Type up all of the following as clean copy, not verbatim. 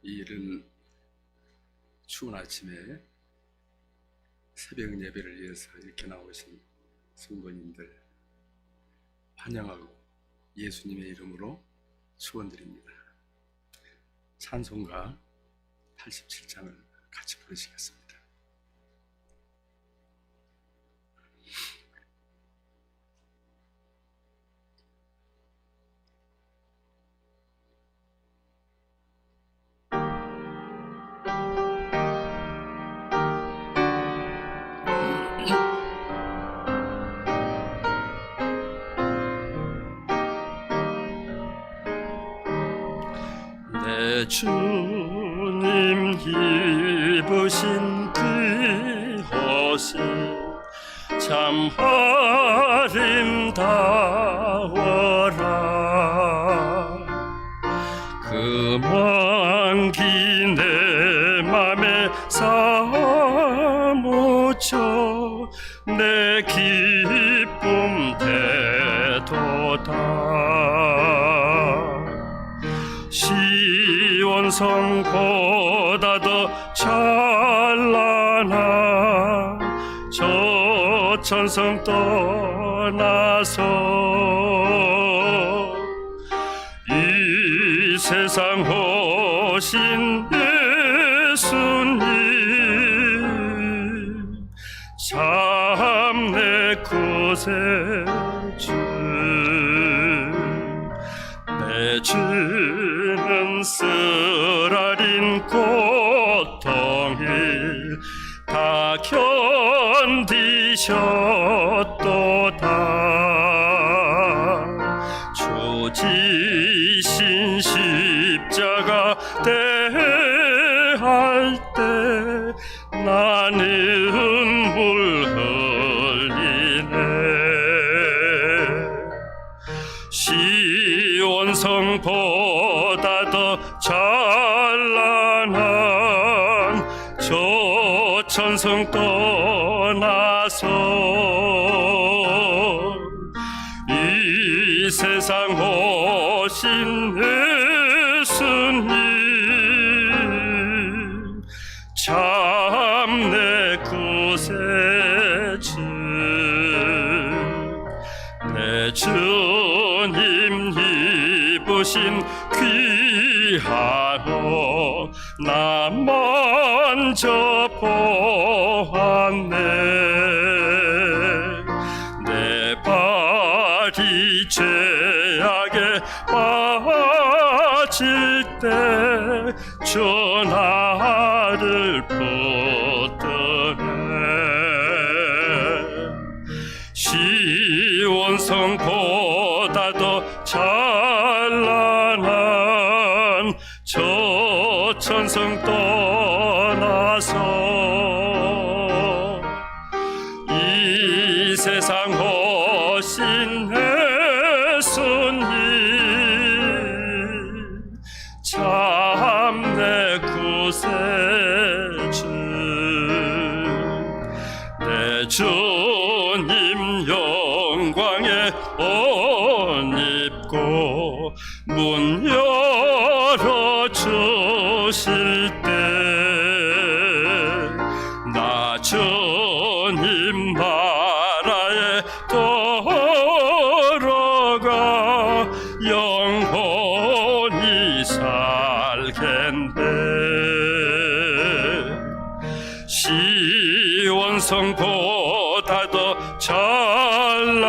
이 이른 추운 아침에 새벽 예배를 위해서 이렇게 나오신 성도님들 환영하고 예수님의 이름으로 축원드립니다. 찬송가 87장을 같이 부르시겠습니다. 내 주님 입으신 그 옷이 참 아름다워라. 그 먼 길 내 맘에 사무쳐 내 기쁨 되도다. 시온성보다 더 찬란한 저 천성 떠나서 이 세상 오신 예수님 참 내 구세주. 내 주는 쓰라린 고통을 다 견디셨도다. 주 지신 십자가 대할 때 나는 눈물 흘리네. 시온성보다 더 찬란한 저 천성 떠나서 이 세상 오신 예수님 참 내 구세주. 내 주님 입으신 귀한 옷 나 먼저 보았네. 내 발이 죄악에 빠질 때 주 나를 붙드네. 시온성보다 더 찬란한 저 천성 떠나서 이 세상 오신 예수님 참 내 구세주. 내 주님 영광의 옷 입고 문 열어주실 때 나 주님 나라에 돌아가 영원히 살겠네. 시온성보다 더 찬란한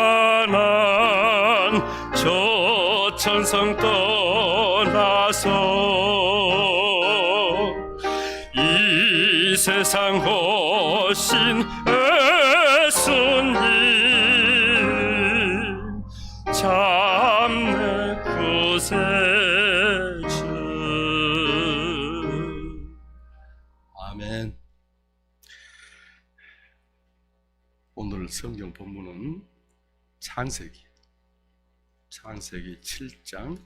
저 천성 떠나서 이 세상 오신 예수님 참 내 구세주. 아멘. 오늘 성경 본문은 창세기 7장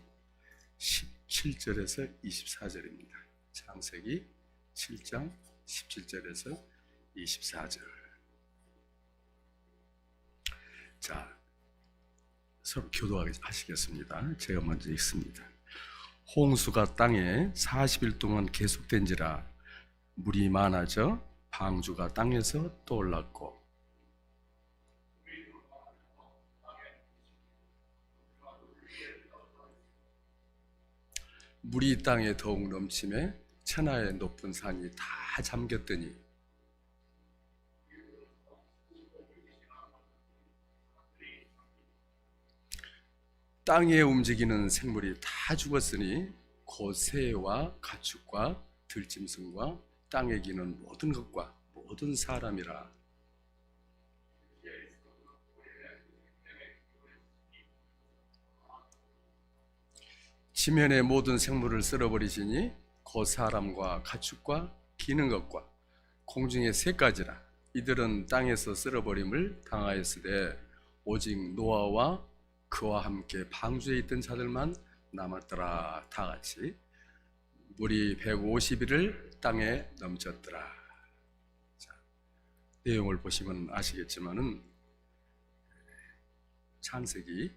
17절에서 24절입니다. 창세기 7장 17절에서 24절. 자, 서로 교도하시겠습니다. 제가 먼저 읽습니다. 홍수가 땅에 40일 동안 계속된지라 물이 많아져 방주가 땅에서 떠올랐고 물이 땅에 더욱 넘침에 천하의 높은 산이 다 잠겼더니 땅에 움직이는 생물이 다 죽었으니 곧 새와 가축과 들짐승과 땅에 기는 모든 것과 모든 사람이라. 지면의 모든 생물을 쓸어버리시니 곧 사람과 가축과 기는 것과 공중의 새까지라. 이들은 땅에서 쓸어버림을 당하였으되 오직 노아와 그와 함께 방주에 있던 자들만 남았더라. 다 같이 물이 150일을 땅에 넘쳤더라. 자, 내용을 보시면 아시겠지만은 창세기에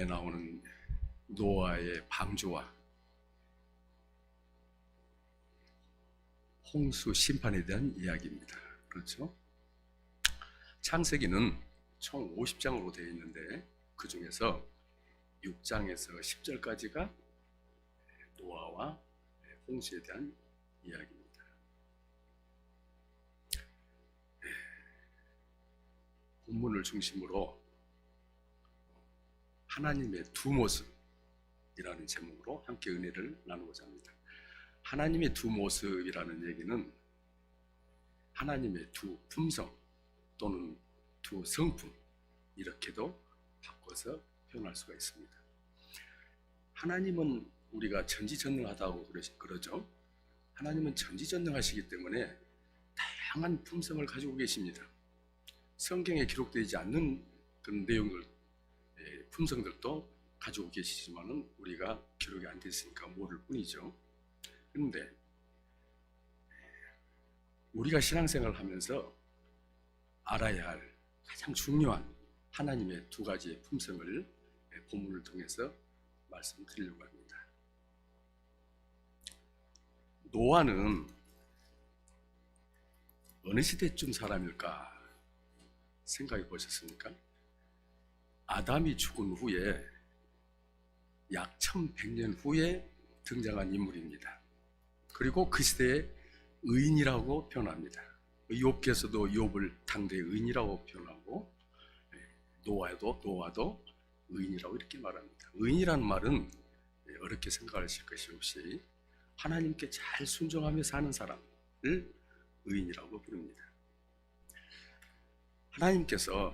나오는 노아의 방주와 홍수 심판에 대한 이야기입니다. 그렇죠? 창세기는 총 50장으로 되어 있는데 그 중에서 6장에서 10절까지가 노아와 홍수에 대한 이야기입니다. 본문을 중심으로 하나님의 두 모습이라는 제목으로 함께 은혜를 나누고자 합니다. 하나님의 두 모습이라는 얘기는 하나님의 두 품성 또는 두 성품 이렇게도 바꿔서 표현할 수가 있습니다. 하나님은 우리가 전지전능하다고 그러죠. 하나님은 전지전능하시기 때문에 다양한 품성을 가지고 계십니다. 성경에 기록되지 않는 그런 내용들, 품성들도 가지고 계시지만은 우리가 기록이 안 됐으니까 모를 뿐이죠. 그런데 우리가 신앙생활을 하면서 알아야 할 가장 중요한 하나님의 두 가지의 품성을 본문을 통해서 말씀드리려고 합니다. 노아는 어느 시대쯤 사람일까 생각해 보셨습니까? 아담이 죽은 후에 약 1100년 후에 등장한 인물입니다. 그리고 그 시대에 의인이라고 표현합니다. 욥께서도 욥을 당대의 의인이라고 표현하고 노아도 의인이라고 이렇게 말합니다. 의인이라는 말은 어렵게 생각하실 것이 없이 하나님께 잘 순종하며 사는 사람을 의인이라고 부릅니다. 하나님께서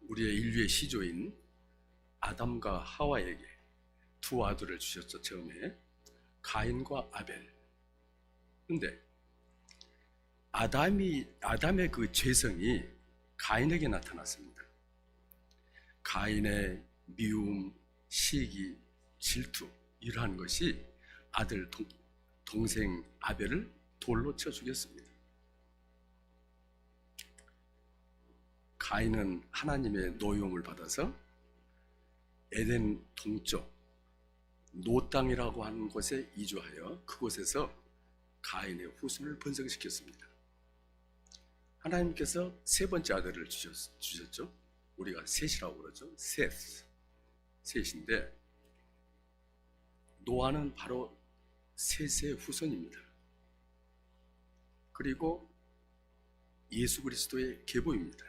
우리의 인류의 시조인 아담과 하와에게 두 아들을 주셨죠. 처음에 가인과 아벨. 근데 아담의 그 죄성이 가인에게 나타났습니다. 가인의 미움, 시기, 질투 이러한 것이 아들 동생 아벨을 돌로 쳐 죽였습니다. 가인은 하나님의 노여움을 받아서 에덴 동쪽 노 땅이라고 하는 곳에 이주하여 그곳에서 가인의 후손을 번성시켰습니다. 하나님께서 세 번째 아들을 주셨죠. 우리가 셋이라고 그러죠. 셋인데 노아는 바로 셋의 후손입니다. 그리고 예수 그리스도의 계보입니다.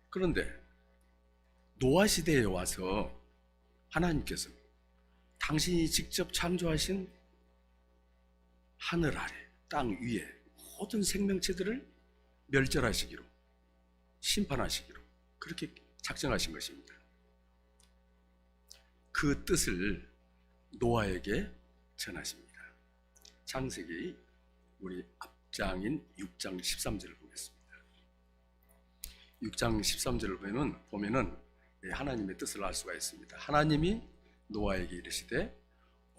그런데 노아 시대에 와서 하나님께서 당신이 직접 창조하신 하늘 아래 땅 위에 모든 생명체들을 멸절하시기로 심판하시기로 그렇게 작정하신 것입니다. 그 뜻을 노아에게 전하십니다. 창세기 우리 앞장인 6장 13절을 보겠습니다. 6장 13절을 보면은 하나님의 뜻을 알 수가 있습니다. 하나님이 노아에게 이르시되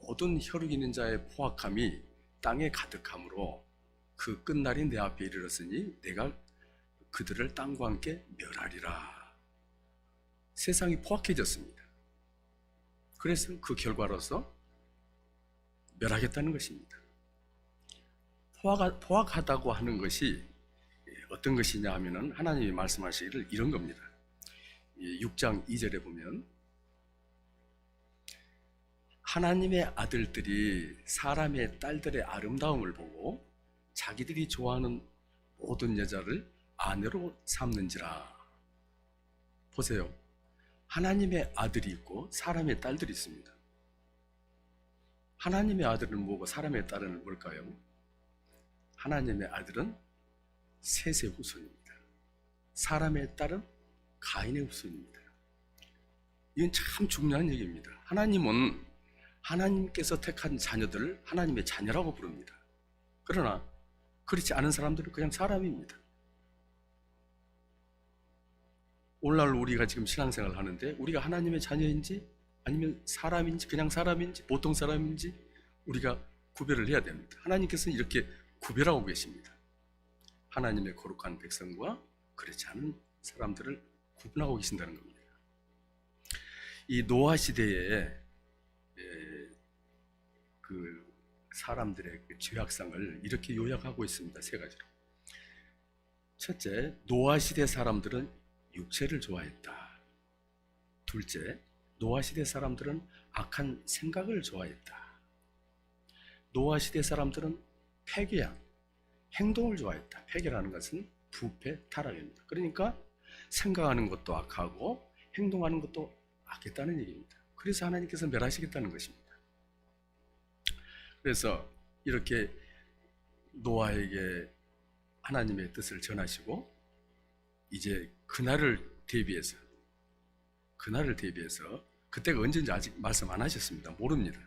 모든 혈육 있는 자의 포악함이 땅에 가득함으로 그 끝날이 내 앞에 이르렀으니 내가 그들을 땅과 함께 멸하리라. 세상이 포악해졌습니다. 그래서 그 결과로서 멸하겠다는 것입니다. 포악하다고 하는 것이 어떤 것이냐 하면은 하나님이 말씀하시기를 이런 겁니다. 6장 2절에 보면 하나님의 아들들이 사람의 딸들의 아름다움을 보고 자기들이 좋아하는 모든 여자를 아내로 삼는지라. 보세요. 하나님의 아들이 있고 사람의 딸들이 있습니다. 하나님의 아들은 뭐고 사람의 딸은 뭘까요? 하나님의 아들은 셋의 후손입니다. 사람의 딸은 가인의 후손입니다. 이건 참 중요한 얘기입니다. 하나님은 하나님께서 택한 자녀들을 하나님의 자녀라고 부릅니다. 그러나 그렇지 않은 사람들은 그냥 사람입니다. 오늘날 우리가 지금 신앙생활을 하는데 우리가 하나님의 자녀인지 아니면 사람인지 그냥 사람인지 보통 사람인지 우리가 구별을 해야 됩니다. 하나님께서는 이렇게 구별하고 계십니다. 하나님의 거룩한 백성과 그렇지 않은 사람들을 구분하고 계신다는 겁니다. 이 노아 시대에 그 사람들의 그 죄악상을 이렇게 요약하고 있습니다. 세 가지로. 첫째, 노아 시대 사람들은 육체를 좋아했다. 둘째, 노아 시대 사람들은 악한 생각을 좋아했다. 노아 시대 사람들은 패괴한 행동을 좋아했다. 패괴라는 것은 부패, 타락입니다. 그러니까 생각하는 것도 악하고 행동하는 것도 악했다는 얘기입니다. 그래서 하나님께서 멸하시겠다는 것입니다. 그래서 이렇게 노아에게 하나님의 뜻을 전하시고 이제 그날을 대비해서 그때가 언제인지 아직 말씀 안 하셨습니다. 모릅니다.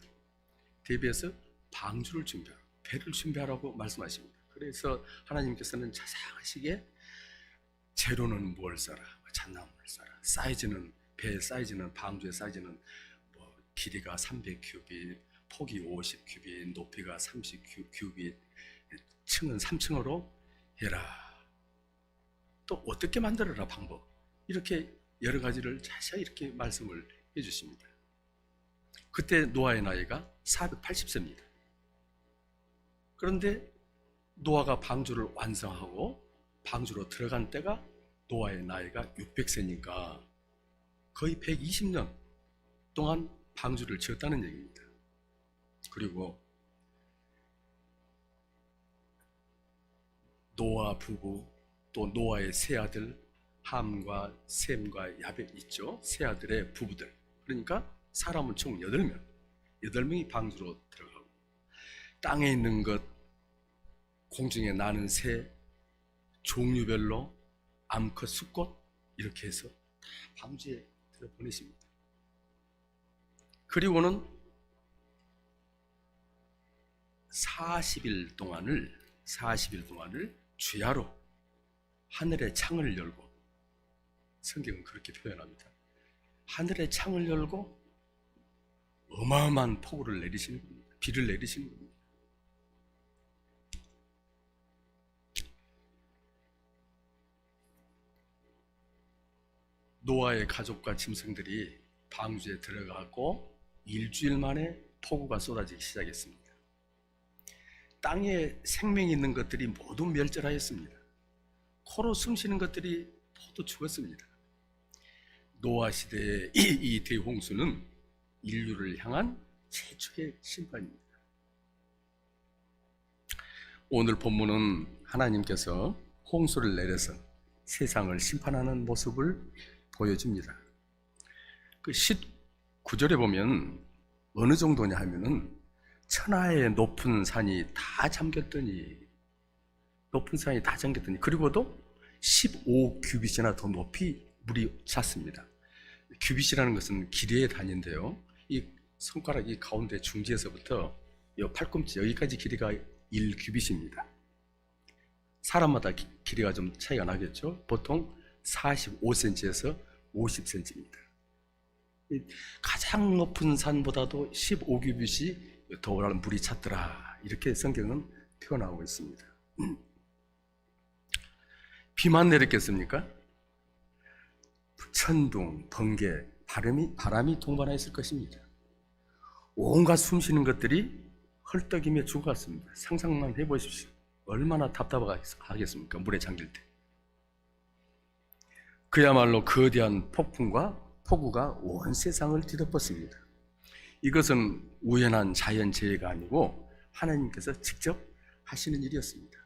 대비해서 방주를 준비하라고, 배를 준비하라고 말씀하십니다. 그래서 하나님께서는 자상하시게 재료는 뭘 써라, 잣나무를 써라, 사이즈는 배의 사이즈는 방주의 사이즈는 뭐 길이가 300규빗, 폭이 50규빗, 높이가 30규빗, 층은 3층으로 해라. 또 어떻게 만들어라 방법, 이렇게 여러 가지를 자세히 이렇게 말씀을 해주십니다. 그때 노아의 나이가 480세입니다. 그런데 노아가 방주를 완성하고 방주로 들어간 때가 노아의 나이가 600세니까 거의 120년 동안 방주를 지었다는 얘기입니다. 그리고 노아 부부 또 노아의 세 아들 함과 셈과 야벳 있죠. 세 아들의 부부들. 그러니까 사람은 총 8명이 방주로 들어가고 땅에 있는 것, 공중에 나는 새, 종류별로 암컷, 수컷 이렇게 해서 다 방주에 들어보내십니다. 그리고는 40일 동안을 주야로 하늘의 창을 열고, 성경은 그렇게 표현합니다. 하늘의 창을 열고 어마어마한 폭우를 내리시는 겁니다. 비를 내리시는 겁니다. 노아의 가족과 짐승들이 방주에 들어가고 일주일 만에 폭우가 쏟아지기 시작했습니다. 땅에 생명이 있는 것들이 모두 멸절하였습니다. 코로 숨쉬는 것들이 모두 죽었습니다. 노아 시대의 이 대홍수는 인류를 향한 최초의 심판입니다. 오늘 본문은 하나님께서 홍수를 내려서 세상을 심판하는 모습을 보여줍니다. 그 19절에 보면 어느 정도냐 하면은 천하의 높은 산이 다 잠겼더니 그리고도 15규빗이나 더 높이 물이 찼습니다. 규빗이라는 것은 길이의 단위인데요, 이 손가락 이 가운데 중지에서부터 이 팔꿈치 여기까지 길이가 1규빗입니다. 사람마다 길이가 좀 차이가 나겠죠. 보통 45cm에서 50cm입니다. 가장 높은 산보다도 15규빗이 더 물이 찼더라, 이렇게 성경은 표현하고 있습니다. 비만 내렸겠습니까? 천둥, 번개, 바람이 동반하였을 것입니다. 온갖 숨쉬는 것들이 헐떡이며 죽어갔습니다. 상상만 해보십시오. 얼마나 답답하겠습니까? 물에 잠길 때. 그야말로 거대한 폭풍과 폭우가 온 세상을 뒤덮었습니다. 이것은 우연한 자연재해가 아니고 하나님께서 직접 하시는 일이었습니다.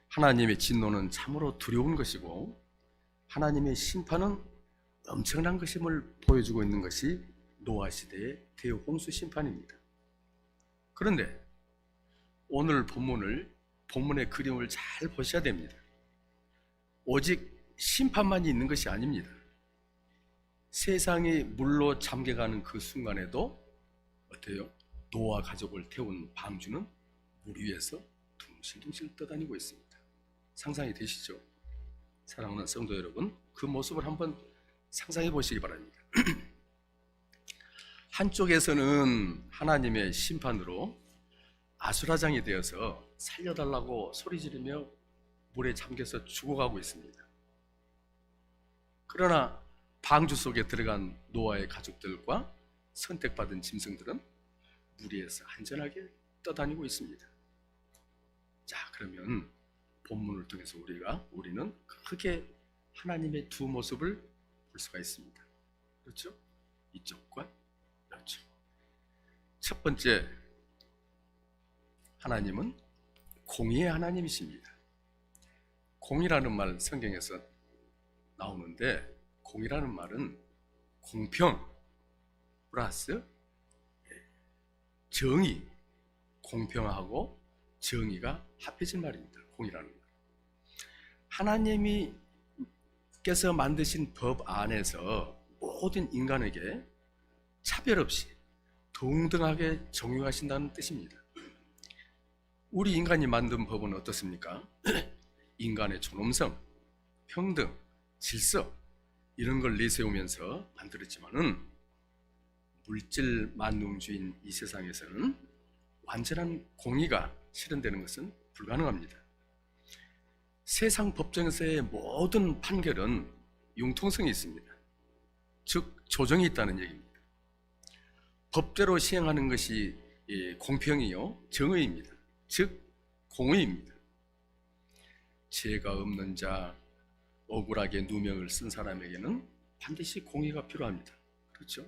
하나님의 진노는 참으로 두려운 것이고 하나님의 심판은 엄청난 것임을 보여주고 있는 것이 노아 시대의 대홍수 심판입니다. 그런데 오늘 본문의 그림을 잘 보셔야 됩니다. 오직 심판만 있는 것이 아닙니다. 세상이 물로 잠겨가는 그 순간에도 어때요? 노아 가족을 태운 방주는 물 위에서 둥실둥실 떠다니고 있습니다. 상상이 되시죠? 사랑하는 성도 여러분, 그 모습을 한번 상상해 보시기 바랍니다. 한쪽에서는 하나님의 심판으로 아수라장이 되어서 살려달라고 소리 지르며 물에 잠겨서 죽어가고 있습니다. 그러나 방주 속에 들어간 노아의 가족들과 선택받은 짐승들은 물 위에서 안전하게 떠다니고 있습니다. 자, 그러면 본문을 통해서 우리는 크게 하나님의 두 모습을 볼 수가 있습니다. 그렇죠? 이쪽과 이쪽. 첫 번째, 하나님은 공의의 하나님이십니다. 공의라는 말 성경에서 나오는데, 공의라는 말은 공평 플러스 정의, 공평하고 정의가 합해진 말입니다. 공의라는 말. 하나님께서 만드신 법 안에서 모든 인간에게 차별 없이 동등하게 적용하신다는 뜻입니다. 우리 인간이 만든 법은 어떻습니까? 인간의 존엄성, 평등, 질서 이런 걸 내세우면서 만들었지만은 물질 만능주의인 이 세상에서는 완전한 공의가 실현되는 것은 불가능합니다. 세상 법정에서의 모든 판결은 융통성이 있습니다. 즉 조정이 있다는 얘기입니다. 법대로 시행하는 것이 공평이요 정의입니다. 즉 공의입니다. 죄가 없는 자, 억울하게 누명을 쓴 사람에게는 반드시 공의가 필요합니다. 그렇죠?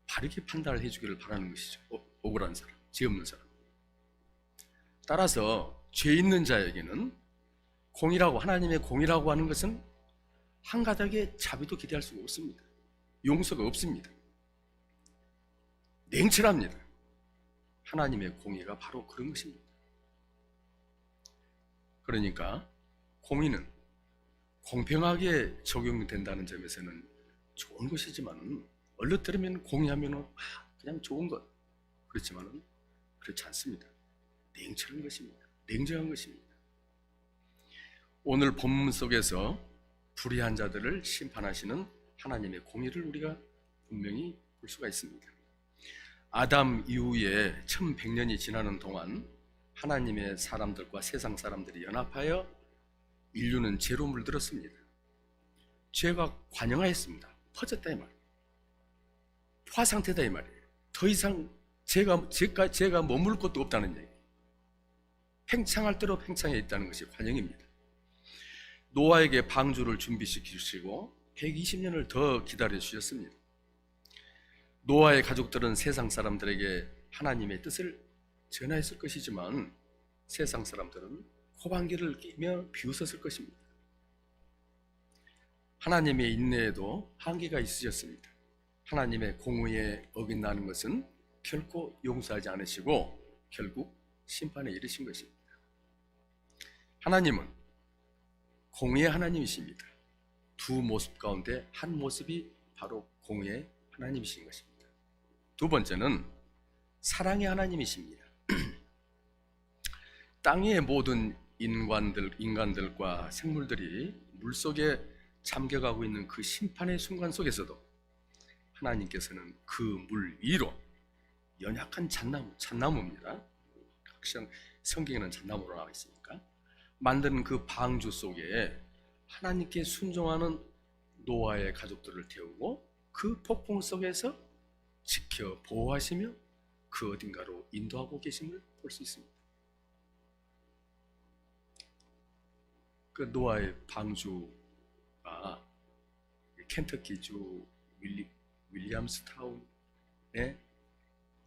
바르게 판단을 해주기를 바라는 것이죠. 억울한 사람, 죄 없는 사람. 따라서 죄 있는 자에게는 하나님의 공의라고 하는 것은 한 가닥의 자비도 기대할 수가 없습니다. 용서가 없습니다. 냉철합니다. 하나님의 공의가 바로 그런 것입니다. 그러니까 공의는 공평하게 적용된다는 점에서는 좋은 것이지만 얼른 들으면 공의하면 그냥 좋은 것, 그렇지만 그렇지 않습니다. 냉철한 것입니다. 냉정한 것입니다. 오늘 본문 속에서 불의한 자들을 심판하시는 하나님의 공의를 우리가 분명히 볼 수가 있습니다. 아담 이후에 1100년이 지나는 동안 하나님의 사람들과 세상 사람들이 연합하여 인류는 죄로 물들었습니다. 죄가 관영하였습니다. 퍼졌다 이 말이에요. 포화 상태다 이 말이에요. 더 이상 죄가 머물 것도 없다는 얘기예요. 팽창할 대로 팽창해 있다는 것이 관영입니다. 노아에게 방주를 준비시키시고 120년을 더 기다려 주셨습니다. 노아의 가족들은 세상 사람들에게 하나님의 뜻을 전하였을 것이지만 세상 사람들은 코방귀를 끼며 비웃었을 것입니다. 하나님의 인내에도 한계가 있으셨습니다. 하나님의 공의에 어긋나는 것은 결코 용서하지 않으시고 결국 심판에 이르신 것입니다. 하나님은 공의의 하나님이십니다. 두 모습 가운데 한 모습이 바로 공의의 하나님이신 것입니다. 두 번째는 사랑의 하나님이십니다. 땅의 모든 인간들과 생물들이 물속에 잠겨가고 있는 그 심판의 순간 속에서도 하나님께서는 그 물 위로 연약한 잣나무입니다. 성경에는 잣나무로 나와 있으니까 만든 그 방주 속에 하나님께 순종하는 노아의 가족들을 태우고 그 폭풍 속에서 지켜 보호하시며 그 어딘가로 인도하고 계심을 볼 수 있습니다. 그 노아의 방주가 켄터키주 윌리엄스타운의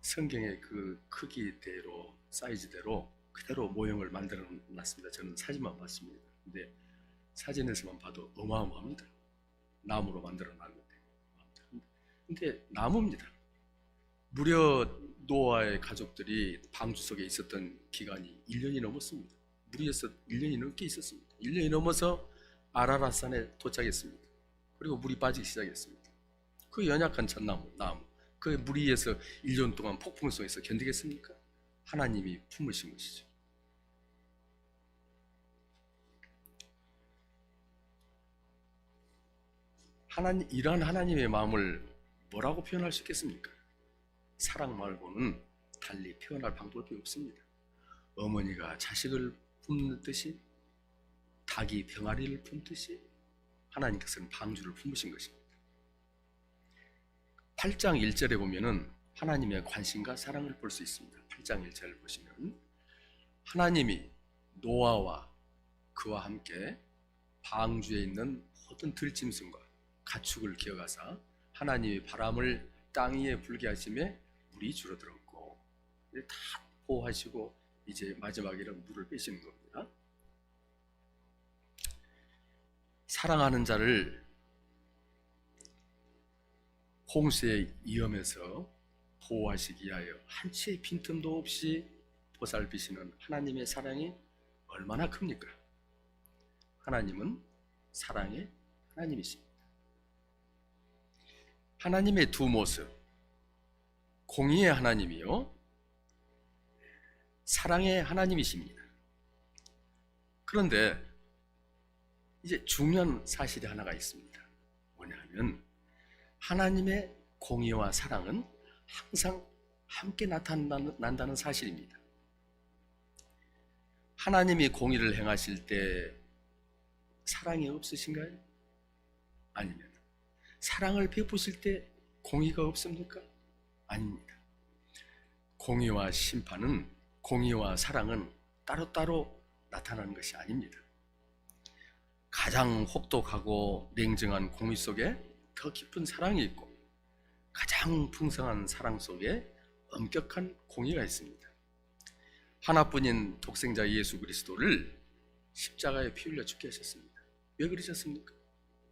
성경의 그 크기대로, 사이즈대로 그대로 모형을 만들어 놨습니다. 저는 사진만 봤습니다. 근데 사진에서만 봐도 어마어마합니다. 나무로 만들어 놨는데. 근데 나무입니다. 무려 노아의 가족들이 방주 속에 있었던 기간이 1년이 넘었습니다. 무리에서 1년이 넘게 있었습니다. 1년이 넘어서 아라랏산에 도착했습니다. 그리고 물이 빠지기 시작했습니다. 그 연약한 잣나무, 나무, 그 무리에서 1년 동안 폭풍 속에서 견디겠습니까? 하나님이 품으신 것이죠. 이러한 하나님의 마음을 뭐라고 표현할 수 있겠습니까? 사랑 말고는 달리 표현할 방법이 없습니다. 어머니가 자식을 품듯이, 닭이 병아리를 품듯이 하나님께서는 방주를 품으신 것입니다. 8장 1절에 보면은 하나님의 관심과 사랑을 볼 수 있습니다. 8장 1절을 보시면 하나님이 노아와 그와 함께 방주에 있는 모든 들짐승과 가축을 기어가사 하나님이 바람을 땅 위에 불게 하심에 물이 줄어들었고, 다 보호하시고 이제 마지막에는 물을 빼시는 겁니다. 사랑하는 자를 홍수의 위험에서 보호하시기 위하여 한치의 빈틈도 없이 보살피시는 하나님의 사랑이 얼마나 큽니까? 하나님은 사랑의 하나님이십니다. 하나님의 두 모습, 공의의 하나님이요, 사랑의 하나님이십니다. 그런데 이제 중요한 사실이 하나가 있습니다. 뭐냐면 하나님의 공의와 사랑은 항상 함께 나타난다는 사실입니다. 하나님이 공의를 행하실 때 사랑이 없으신가요? 아니면 사랑을 베푸실 때 공의가 없습니까? 아닙니다. 공의와 심판은, 공의와 사랑은 따로따로 나타나는 것이 아닙니다. 가장 혹독하고 냉정한 공의 속에 더 깊은 사랑이 있고, 가장 풍성한 사랑 속에 엄격한 공의가 있습니다. 하나뿐인 독생자 예수 그리스도를 십자가에 피 흘려 죽게 하셨습니다. 왜 그러셨습니까?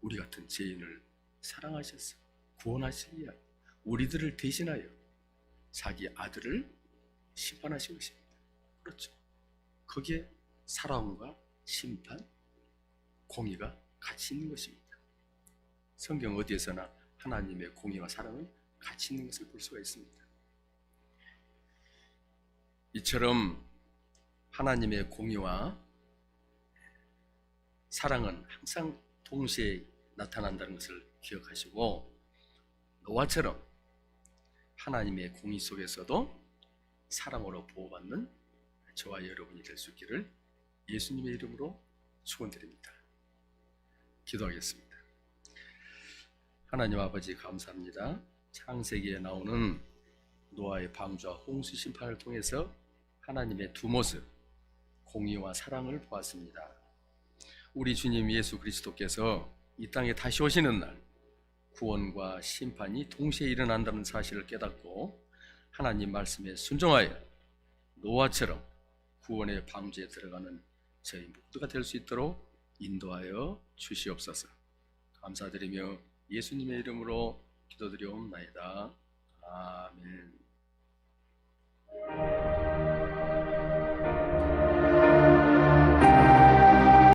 우리 같은 죄인을 사랑하셔서 구원하시기 위하여 우리들을 대신하여 자기 아들을 심판하신 것입니다. 그렇죠. 거기에 사랑과 심판, 공의가 같이 있는 것입니다. 성경 어디에서나 하나님의 공의와 사랑은 같이 있는 것을 볼 수가 있습니다. 이처럼 하나님의 공의와 사랑은 항상 동시에 나타난다는 것을 기억하시고, 노아처럼 하나님의 공의 속에서도 사랑으로 보호받는 저와 여러분이 될 수 있기를 예수님의 이름으로 축원드립니다. 기도하겠습니다. 하나님 아버지 감사합니다. 창세기에 나오는 노아의 방주와 홍수 심판을 통해서 하나님의 두 모습, 공의와 사랑을 보았습니다. 우리 주님 예수 그리스도께서 이 땅에 다시 오시는 날 구원과 심판이 동시에 일어난다는 사실을 깨닫고 하나님 말씀에 순종하여 노아처럼 구원의 방주에 들어가는 저희 모두가 될 수 있도록 인도하여 주시옵소서. 감사드리며 예수님의 이름으로 기도드리옵나이다. 아멘.